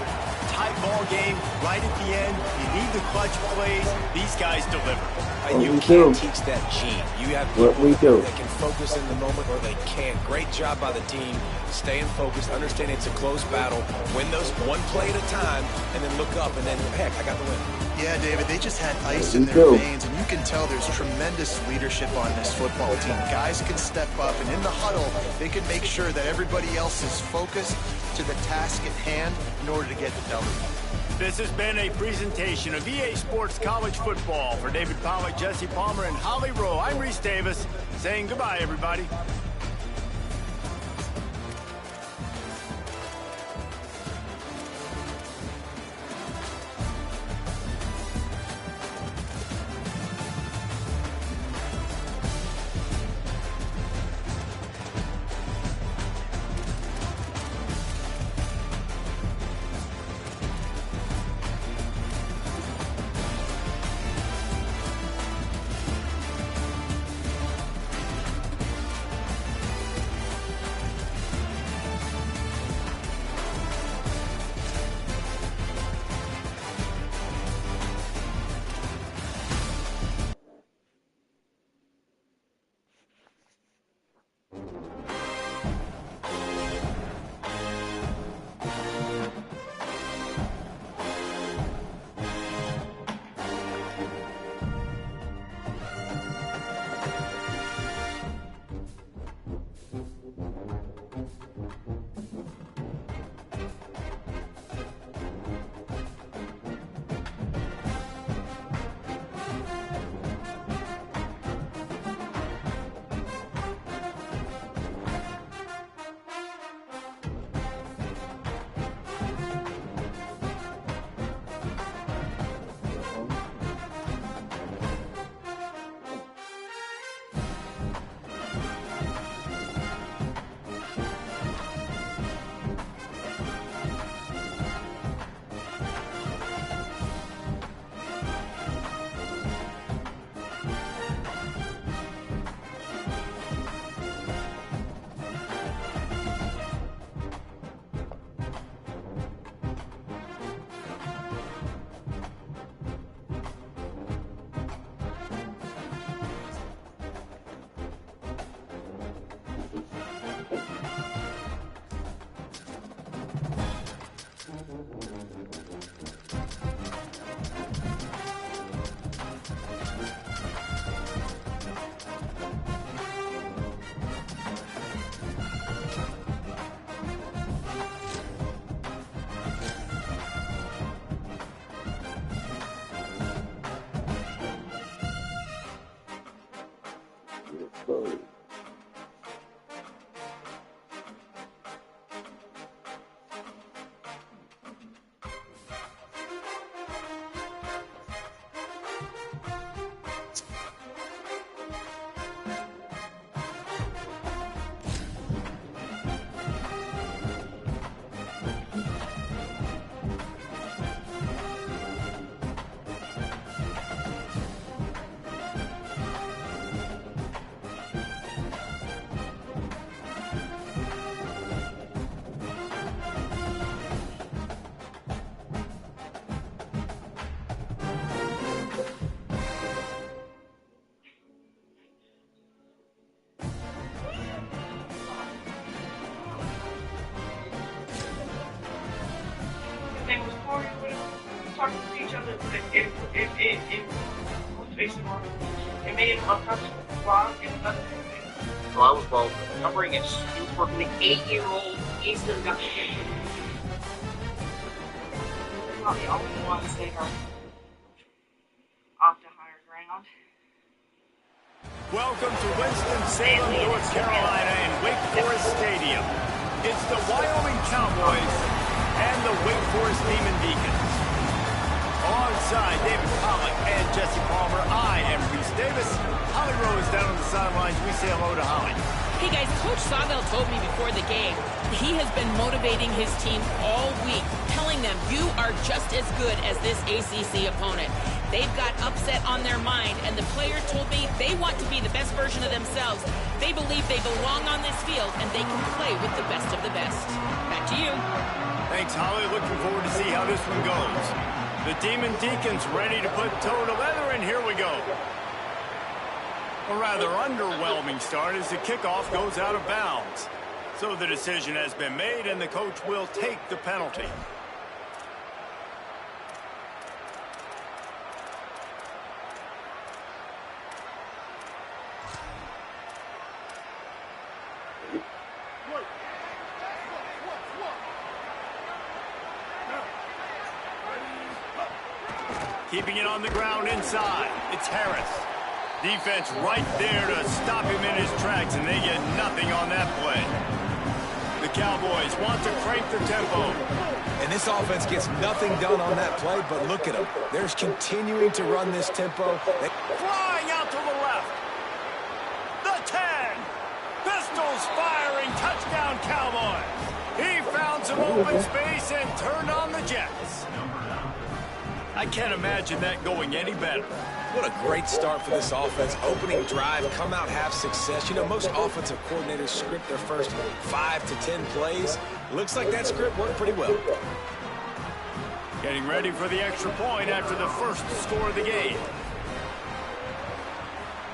Tight ball game, right at the end. You need the clutch plays. These guys deliver. And you can't teach that gene. You have people that can focus in the moment, or they can't. Great job by the team, staying focused, understanding it's a close battle, win those one play at a time, and then look up, and then, heck, I got the win. Yeah, David, they just had ice in their veins, and you can tell there's tremendous leadership on this football team. Guys can step up, and in the huddle, they can make sure that everybody else is focused to the task at hand in order to get the W. This has been a presentation of EA Sports College Football. For David Pollack, Jesse Palmer, and Holly Rowe, I'm Reese Davis saying goodbye, everybody. It made him uncomfortable to vlog and other things. So I was well covering it for an 8-year-old Eastern guy. Not the only ones that are off to higher ground. Welcome to Winston-Salem, North Carolina, and Wake Forest Stadium. It's the Wyoming Cowboys and the Wake Forest Demon Deacons. Alongside David Pollack and Jesse Palmer, I am Reese Davis. Holly Rowe is down on the sidelines. We say hello to Holly. Hey guys, Coach Sawvell told me before the game he has been motivating his team all week, telling them you are just as good as this ACC opponent. They've got upset on their mind, and the player told me they want to be the best version of themselves. They believe they belong on this field, and they can play with the best of the best. Back to you. Thanks, Holly. Looking forward to see how this one goes. The Demon Deacons ready to put toe to leather, and here we go. A rather underwhelming start as the kickoff goes out of bounds. So the decision has been made, and the coach will take the penalty. Ready? Keeping it on the ground inside. It's Harris. Defense right there to stop him in his tracks, and they get nothing on that play. The Cowboys want to crank the tempo. And this offense gets nothing done on that play, but look at them. They're continuing to run this tempo. Flying out to the left. The 10. Pistols firing. Touchdown, Cowboys. He found some open space and turned on the Jets. I can't imagine that going any better. What a great start for this offense. Opening drive, come out, have success. You know, most offensive coordinators script their first 5 to 10 plays. Looks like that script worked pretty well. Getting ready for the extra point after the first score of the game.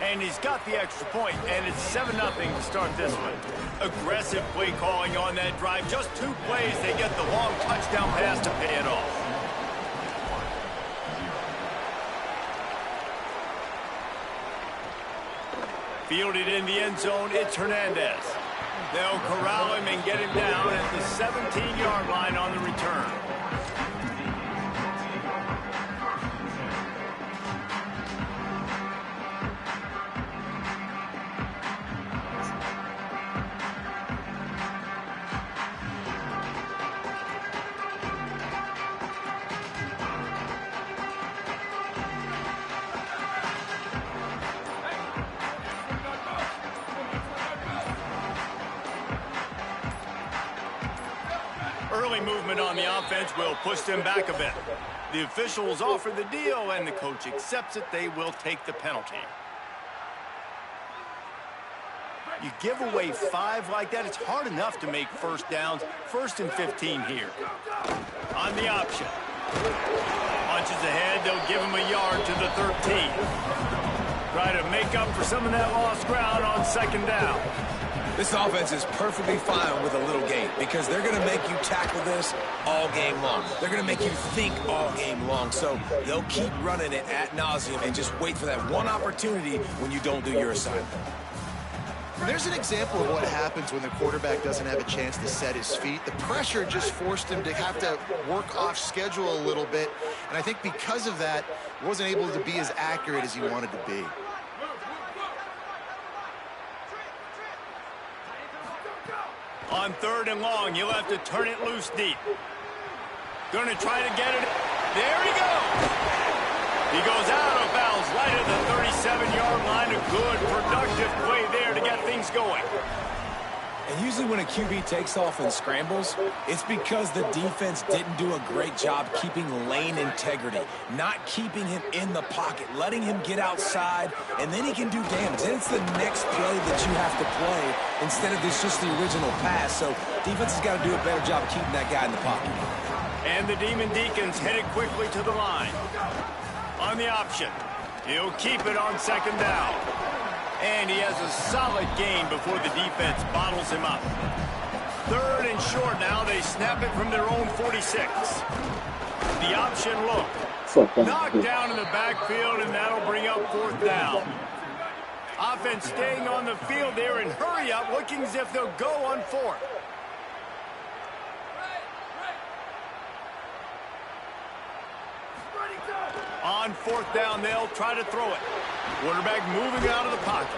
And he's got the extra point, and it's 7-0 to start this one. Aggressive play calling on that drive. Just 2 plays, they get the long touchdown pass to pay it off. Fielded in the end zone, it's Hernandez. They'll corral him and get him down at the 17-yard line on the return. Early movement on the offense will push them back a bit. The officials offer the deal, and the coach accepts it. They will take the penalty. You give away 5 like that, it's hard enough to make first downs. 1st and 15 here. On the option. Punches ahead, they'll give him a yard to the 13. Try to make up for some of that lost ground on 2nd down. This offense is perfectly fine with a little gain because they're going to make you tackle this all game long. They're going to make you think all game long. So they'll keep running it ad nauseum and just wait for that one opportunity when you don't do your assignment. There's an example of what happens when the quarterback doesn't have a chance to set his feet. The pressure just forced him to have to work off schedule a little bit. And I think because of that, he wasn't able to be as accurate as he wanted to be. On 3rd and long, you'll have to turn it loose deep. Going to try to get it. There he goes. He goes out of bounds right at the 37-yard line. A good, productive play there to get things going. And usually when a QB takes off and scrambles, it's because the defense didn't do a great job keeping lane integrity, not keeping him in the pocket, letting him get outside, and then he can do damage. Then it's the next play that you have to play instead of this just the original pass. So defense has got to do a better job keeping that guy in the pocket. And the Demon Deacons headed quickly to the line. On the option, he'll keep it on 2nd down. And he has a solid gain before the defense bottles him up. 3rd and short now. They snap it from their own 46. The option look. Knocked down in the backfield, and that'll bring up 4th down. Offense staying on the field there and hurry up, looking as if they'll go on 4th. On 4th down, they'll try to throw it. Quarterback moving out of the pocket.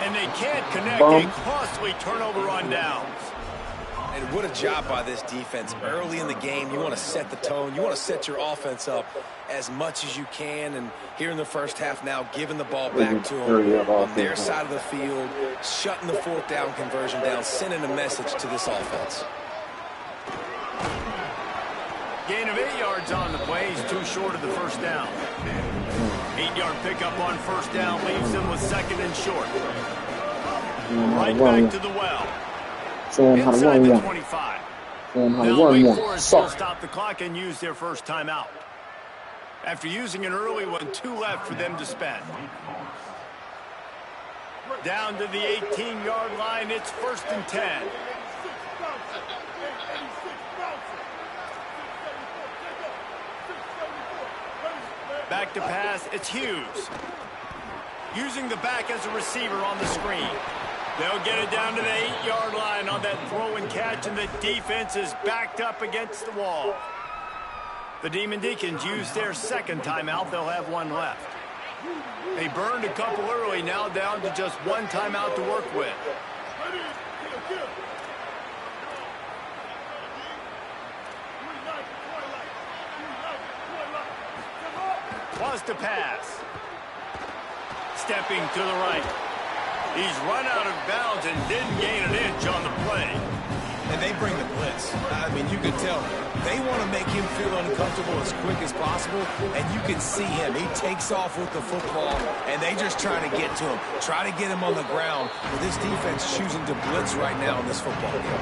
And they can't connect. A costly turnover on downs. And what a job by this defense. Early in the game, you want to set the tone. You want to set your offense up as much as you can. And here in the first half now, giving the ball back to them on their side of the field, shutting the 4th down conversion down, sending a message to this offense. Gain of 8 yards on the play. He's too short of the 1st down. 8-yard pickup on 1st down leaves them with 2nd and short. Right back to the well. Inside the 25. They'll wait for it. They'll stop the clock and use their first timeout. After using an early one, 2 left for them to spend. Down to the 18-yard line. It's 1st and 10. Back to pass, it's Hughes. Using the back as a receiver on the screen. They'll get it down to the 8-yard line on that throw and catch, and the defense is backed up against the wall. The Demon Deacons use their second timeout. They'll have one left. They burned a couple early, now down to just one timeout to work with. Wants to pass. Stepping to the right. He's run out of bounds and didn't gain an inch on the play. And they bring the blitz. I mean, you can tell they want to make him feel uncomfortable as quick as possible, and you can see him. He takes off with the football, and they just try to get to him, try to get him on the ground. But this defense choosing to blitz right now in this football game.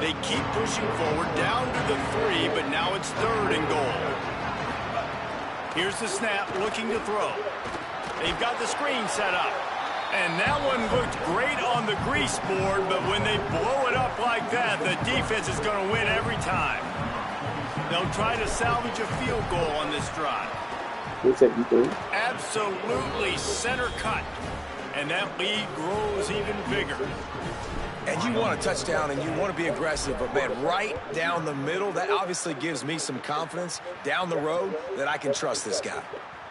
They keep pushing forward, down to the 3, but now it's 3rd and goal. Here's the snap, looking to throw. They've got the screen set up. And that one looked great on the grease board, but when they blow it up like that, the defense is going to win every time. They'll try to salvage a field goal on this drive. Absolutely center cut. And that lead grows even bigger. And you want a touchdown and you want to be aggressive, but, man, right down the middle, that obviously gives me some confidence down the road that I can trust this guy.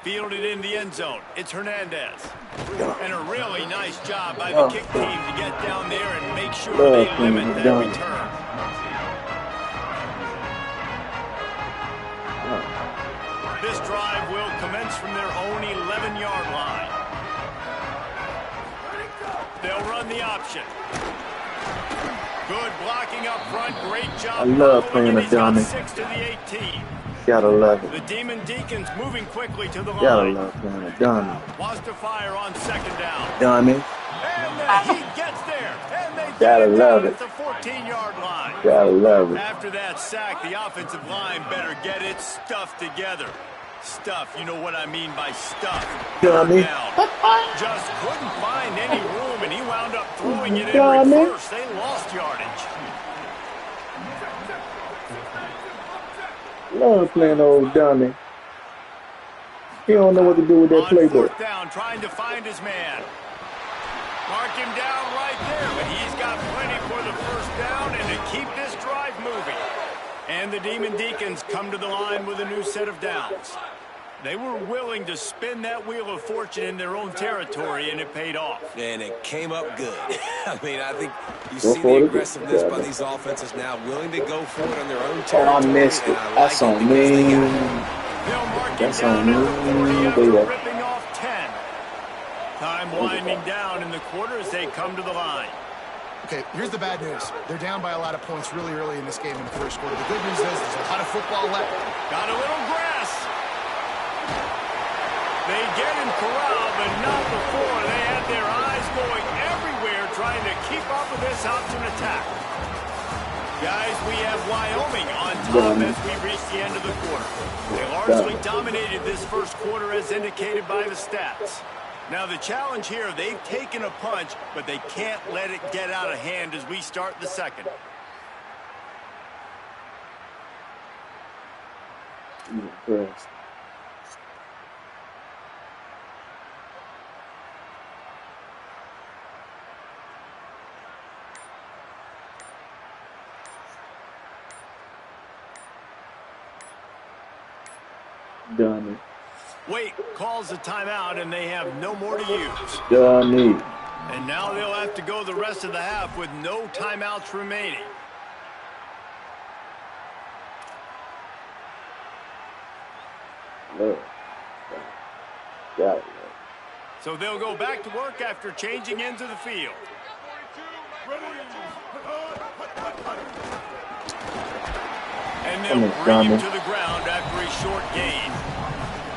Fielded in the end zone. It's Hernandez. And a really nice job by the kick team to get down there and make sure they limit that return. This drive will commence from their own 11-yard line. They'll run the option. Good blocking up front. Great job. I love playing a dummy. 6 to the 18. Gotta love it. The Demon Deacons moving quickly to the Gotta line. love playing a dummy. Wants to fire on 2nd down. Dummy. And the Heat gets there. And they Gotta get it love down it. at the 14-yard line. Gotta love it. After that sack, the offensive line better get its stuff together. Stuff, you know what I mean by stuff. Dummy. Just couldn't find any room, and he wound up throwing it in Dummy. reverse. They lost yardage. Love playing old dummy. He don't know what to do with that On playbook. 4th down, trying to find his man. Mark him down right there, but he's got plenty for the 1st down and to keep this drive moving. And the Demon Deacons come to the line with a new set of downs. They were willing to spin that wheel of fortune in their own territory, and it paid off. And it came up good. I mean, I think you see the aggressiveness by these offenses now, willing to go for it on their own territory. Oh, I missed it. That's on me. They'll mark him down at the 40 after ripping off 10. Time winding down in the quarter as they come to the line. Okay, here's the bad news. They're down by a lot of points really early in this game in the 1st quarter. The good news is there's a lot of football left. Got a little grass. They get him corralled, but not before. They had their eyes going everywhere trying to keep up with this option attack. Guys, we have Wyoming on top as we reach the end of the quarter. They largely dominated this 1st quarter as indicated by the stats. Now the challenge here, they've taken a punch, but they can't let it get out of hand as we start the 2nd. Yes. Dummy. Wait calls a timeout, and they have no more to use. Dummy. And now they'll have to go the rest of the half with no timeouts remaining. Love. Got it. So they'll go back to work after changing into the field. And they'll bring him to the ground after a short gain.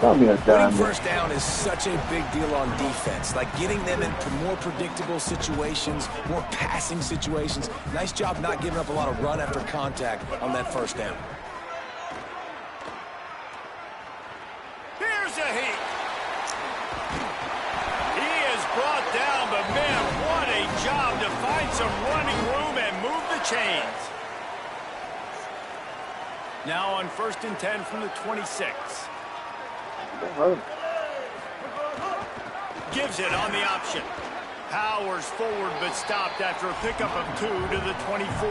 Winning 1st down is such a big deal on defense. Like getting them into more predictable situations, more passing situations. Nice job not giving up a lot of run after contact on that 1st down. Here's a Heat. He is brought down, but man, what a job to find some running room and move the chains. Now on 1st and 10 from the 26. Gives it on the option. Powers forward, but stopped after a pickup of 2 to the 24.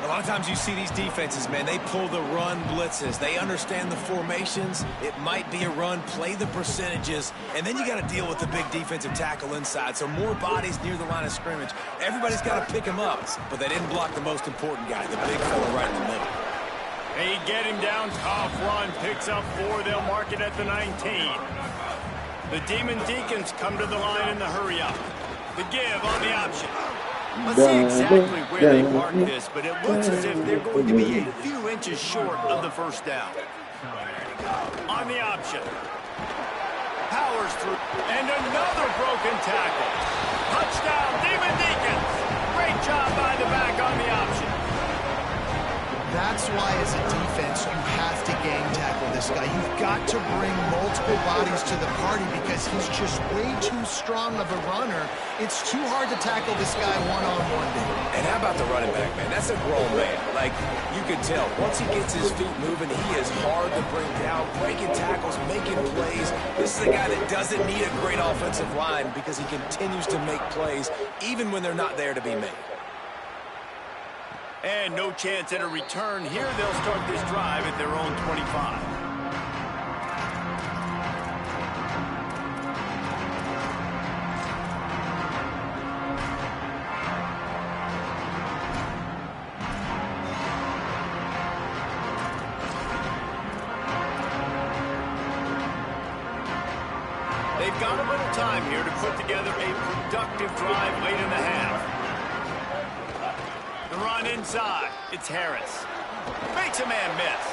Well, lot of times you see these defenses, man, they pull the run blitzes. They understand the formations. It might be a run, play the percentages, and then you got to deal with the big defensive tackle inside. So more bodies near the line of scrimmage. Everybody's got to pick him up, but they didn't block the most important guy, the big fella right in the middle. They get him down, tough run, picks up 4. They'll mark it at the 19. The Demon Deacons come to the line in the hurry up. The give on the option. Let's see exactly where they mark this, but it looks as if they're going to be a few inches short of the first down. On the option. Powers through. And another broken tackle. Touchdown, Demon Deacons. Great job by the back on the option. That's why, as a defense, you have to gang tackle this guy. You've got to bring multiple bodies to the party because he's just way too strong of a runner. It's too hard to tackle this guy one-on-one, dude. And how about the running back, man? That's a grown man. Like, you can tell, once he gets his feet moving, he is hard to bring down, breaking tackles, making plays. This is a guy that doesn't need a great offensive line because he continues to make plays, even when they're not there to be made. And no chance at a return here. They'll start this drive at their own 25. They've got a little time here to put together a productive drive late in the half. The run inside. It's Harris. Makes a man miss.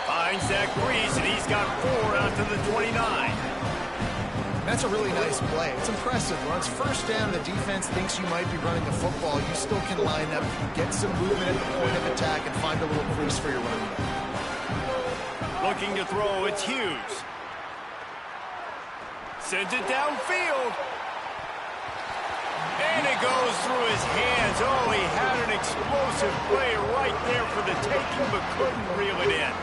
Finds that crease, and he's got 4 out to the 29. That's a really nice play. It's impressive. When it's first down, the defense thinks you might be running the football. You still can line up, get some movement at the point of attack, and find a little crease for your running back. Looking to throw, it's Hughes. Sends it downfield. And it goes through his hands. Oh, he had an explosive play right there for the taking, but couldn't reel it in.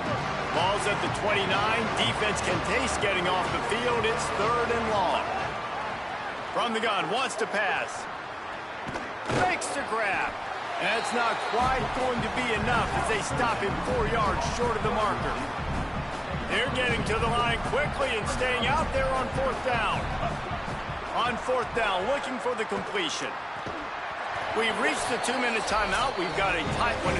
Ball's at the 29. Defense can taste getting off the field. It's 3rd and long. From the gun, wants to pass. Makes the grab. That's not quite going to be enough as they stop him 4 yards short of the marker. They're getting to the line quickly and staying out there on 4th down. On 4th down, looking for the completion. We've reached the 2-minute timeout. We've got a tight one.